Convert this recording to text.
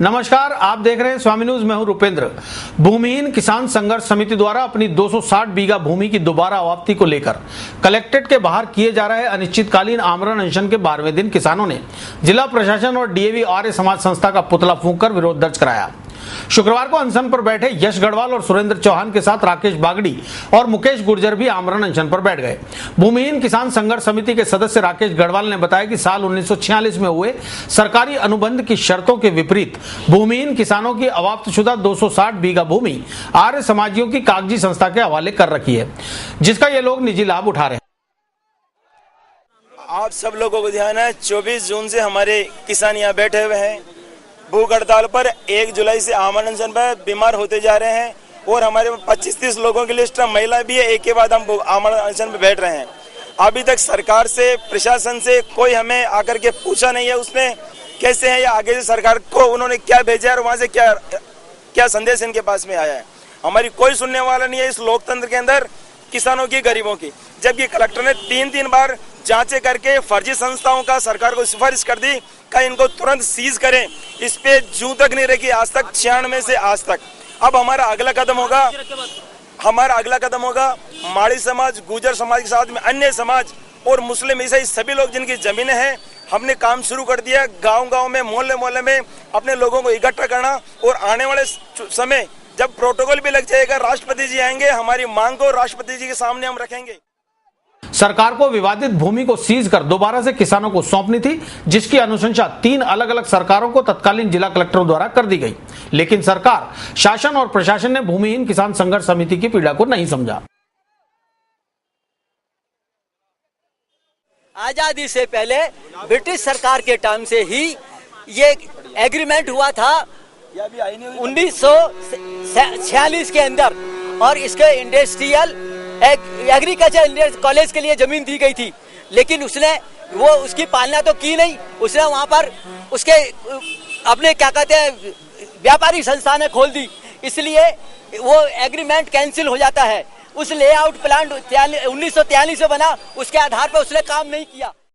नमस्कार, आप देख रहे हैं स्वामी न्यूज। मैं हूं रुपेंद्र। भूमिहीन किसान संघर्ष समिति द्वारा अपनी 260 बीघा भूमि की दोबारा अवाप्ति को लेकर कलेक्ट्रेट के बाहर किए जा रहे अनिश्चितकालीन आमरण अनशन के 12वें दिन किसानों ने जिला प्रशासन और डीएवी आर्य समाज संस्था का पुतला फूंककर विरोध दर्ज कराया। शुक्रवार को अनशन पर बैठे यश गढ़वाल और सुरेंद्र चौहान के साथ राकेश बागड़ी और मुकेश गुर्जर भी आमरण अनशन पर बैठ गए। भूमिहीन किसान संघर्ष समिति के सदस्य राकेश गढ़वाल ने बताया कि साल 1946 में हुए सरकारी अनुबंध की शर्तों के विपरीत भूमिहीन किसानों की अवाप्तशुदा 260 बीघा भूमि आर्य समाजियों की कागजी संस्था के हवाले कर रखी है, जिसका ये लोग निजी लाभ उठा रहे हैं। आप सब लोगों को ध्यान है, 24 जून से हमारे किसान यहाँ बैठे हुए हैं भूख हड़ताल पर। 1 जुलाई से आमरण अनशन पर बीमार होते जा रहे हैं और हमारे 25-30 लोगों की लिस्ट महिला भी है। एक के बाद हम आमरण अनशन पर बैठ रहे हैं। अभी तक सरकार से, प्रशासन से कोई हमें आकर के पूछा नहीं है उसने कैसे है या आगे से सरकार को उन्होंने क्या भेजा है और वहाँ से क्या संदेश इनके पास में आया है। हमारी कोई सुनने वाला नहीं है इस लोकतंत्र के अंदर किसानों की, गरीबों की। जबकि कलेक्टर ने 3 बार जांचें करके फर्जी संस्थाओं का सरकार को सिफारिश कर दी कि इनको तुरंत सीज करें। इस पे जू तक नहीं रखी आज तक, 96 से आज तक। अब हमारा अगला कदम होगा माड़ी समाज, गुर्जर समाज के साथ में अन्य समाज और मुस्लिम ईसाई सभी लोग जिनकी जमीनें हैं, हमने काम शुरू कर दिया। गांव-गांव में, मोहल्ले में अपने लोगों को इकट्ठा करना और आने वाले समय जब प्रोटोकॉल भी लग जाएगा, राष्ट्रपति जी आएंगे, हमारी मांग को राष्ट्रपति जी के सामने हम रखेंगे। सरकार को विवादित भूमि को सीज कर दोबारा से किसानों को सौंपनी थी, जिसकी अनुशंसा 3 अलग-अलग सरकारों को तत्कालीन जिला कलेक्टरों द्वारा कर दी गई। लेकिन सरकार, शासन और प्रशासन ने भूमिहीन किसान संघर्ष समिति की पीड़ा को नहीं समझा। आजादी से पहले ब्रिटिश सरकार के टाइम से ही ये एग्रीमेंट हुआ था 1946 के अंदर, और इसके इंडस्ट्रियल एग्रीकल्चर कॉलेज के लिए जमीन दी गई थी। लेकिन वो उसकी पालना तो की नहीं। उसने वहां पर उसके अपने क्या कहते हैं व्यापारी संस्था ने खोल दी, इसलिए वो एग्रीमेंट कैंसिल हो जाता है। उस लेआउट प्लान 1943 में बना, उसके आधार पर उसने काम नहीं किया।